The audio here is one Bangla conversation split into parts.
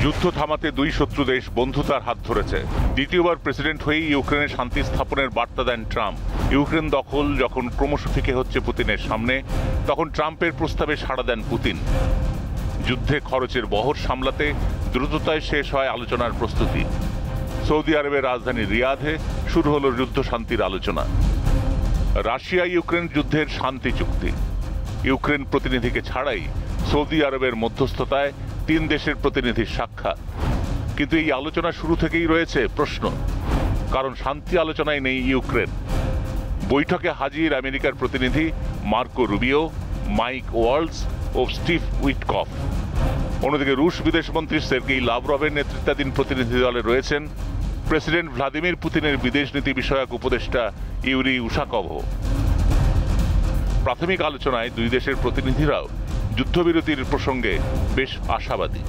যুদ্ধ থামাতে দুই শত্রু দেশ বন্ধুতার হাত ধরেছে। দ্বিতীয়বার প্রেসিডেন্ট হয়েই ইউক্রেনে শান্তি স্থাপনের বার্তা দেন ট্রাম্প। ইউক্রেন দখল যখন ক্রমশ ফিকে হচ্ছে পুতিনের সামনে, তখন ট্রাম্পের প্রস্তাবে সাড়া দেন পুতিন। যুদ্ধে খরচের বহর সামলাতে দ্রুততায় শেষ হয় আলোচনার প্রস্তুতি। সৌদি আরবের রাজধানী রিয়াধে শুরু হলো যুদ্ধ শান্তির আলোচনা। রাশিয়া ইউক্রেন যুদ্ধের শান্তি চুক্তি। ইউক্রেন প্রতিনিধিকে ছাড়াই সৌদি আরবের মধ্যস্থতায় 3 দেশের প্রতিনিধির সাক্ষাৎ। কিন্তু এই আলোচনা শুরু থেকেই রয়েছে প্রশ্ন, কারণ শান্তি আলোচনায় নেই ইউক্রেন। বৈঠকে হাজির আমেরিকার প্রতিনিধি মার্কো রুবিও, মাইক ওয়ালস ও স্টিভ উইটকফ। অন্যদিকে রুশ বিদেশমন্ত্রী সের্গেই লাভরভের নেতৃত্বাধীন প্রতিনিধি দলে রয়েছেন প্রেসিডেন্ট ভ্লাদিমির পুতিনের বিদেশ নীতি বিষয়ক উপদেষ্টা ইউরি উশাকভ। প্রাথমিক আলোচনায় দুই দেশের প্রতিনিধিরাও যুদ্ধবিরতির প্রসঙ্গে বেশ আশাবাদী।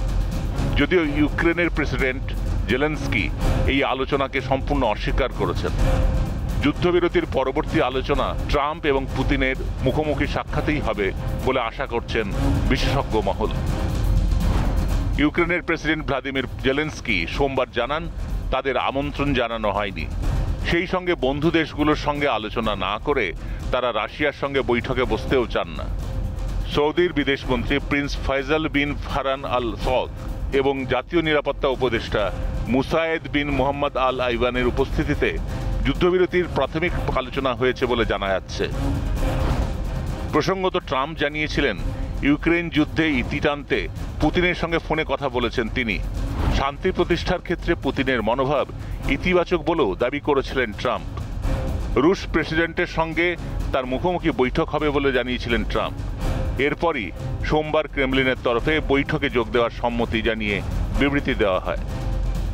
যদিও ইউক্রেনের প্রেসিডেন্ট জেলেনস্কি এই আলোচনাকে সম্পূর্ণ অস্বীকার করেছেন। যুদ্ধবিরতির পরবর্তী আলোচনা ট্রাম্প এবং পুতিনের মুখোমুখি সাক্ষাতেই হবে বলে আশা করছেন বিশেষজ্ঞ মহল। ইউক্রেনের প্রেসিডেন্ট ভ্লাদিমির জেলেনস্কি সোমবার জানান তাদের আমন্ত্রণ জানানো হয়নি। সেই সঙ্গে বন্ধু দেশগুলোর সঙ্গে আলোচনা না করে তারা রাশিয়ার সঙ্গে বৈঠকে বসতেও চান না। সৌদির বিদেশমন্ত্রী প্রিন্স ফয়সাল বিন ফারহান আল সৌদ এবং জাতীয় নিরাপত্তা উপদেষ্টা মুসায়েদ বিন মোহাম্মদ আল আইবানের উপস্থিতিতে যুদ্ধবিরতির প্রাথমিক আলোচনা হয়েছে বলে জানা যাচ্ছে। প্রসঙ্গত ট্রাম্প জানিয়েছিলেন ইউক্রেন যুদ্ধে ইতি টানতে পুতিনের সঙ্গে ফোনে কথা বলেছেন তিনি। শান্তি প্রতিষ্ঠার ক্ষেত্রে পুতিনের মনোভাব ইতিবাচক বলেও দাবি করেছিলেন ট্রাম্প। রুশ প্রেসিডেন্টের সঙ্গে তার মুখোমুখি বৈঠক হবে বলে জানিয়েছিলেন ট্রাম্প। এরপরই সোমবার ক্রেমলিনের তরফে বৈঠকে যোগ দেওয়ার সম্মতি জানিয়ে বিবৃতি দেওয়া হয়।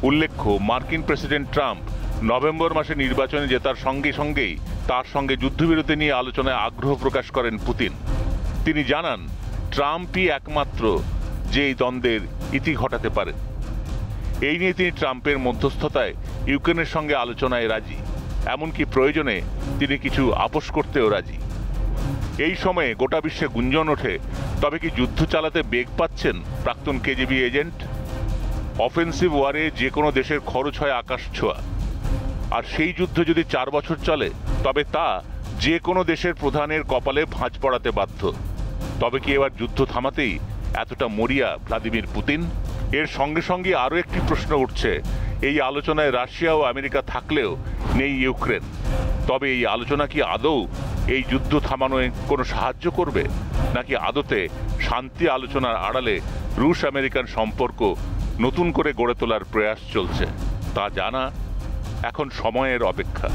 উল্লেখ্য, মার্কিন প্রেসিডেন্ট ট্রাম্প নভেম্বর মাসে নির্বাচনে জেতার সঙ্গে সঙ্গেই তার সঙ্গে যুদ্ধবিরতি নিয়ে আলোচনায় আগ্রহ প্রকাশ করেন পুতিন। তিনি জানান ট্রাম্পই একমাত্র যে এই দ্বন্দ্বের ইতি ঘটাতে পারেন। এই নিয়ে তিনি ট্রাম্পের মধ্যস্থতায় ইউক্রেনের সঙ্গে আলোচনায় রাজি, এমনকি প্রয়োজনে তিনি কিছু আপোস করতেও রাজি। এই সময়ে গোটা বিশ্বে গুঞ্জন ওঠে, তবে কি যুদ্ধ চালাতে বেগ পাচ্ছেন প্রাক্তন কেজিবি এজেন্ট? অফেন্সিভ ওয়ারে যে কোনো দেশের খরচ হয় আকাশ ছোঁয়া, আর সেই যুদ্ধ যদি 4 বছর চলে তবে তা যে কোনো দেশের প্রধানের কপালে ভাঁজ পড়াতে বাধ্য। তবে কি এবার যুদ্ধ থামাতেই এতটা মরিয়া ভ্লাদিমির পুতিন? এর সঙ্গে সঙ্গে আরও একটি প্রশ্ন উঠছে, এই আলোচনায় রাশিয়া ও আমেরিকা থাকলেও নেই ইউক্রেন। তবে এই আলোচনা কি আদৌ এই যুদ্ধ থামানোয় কোনো সাহায্য করবে, নাকি আদতে শান্তি আলোচনার আড়ালে রুশ আমেরিকান সম্পর্ক নতুন করে গড়ে তোলার প্রয়াস চলছে? তা জানা এখন সময়ের অপেক্ষা।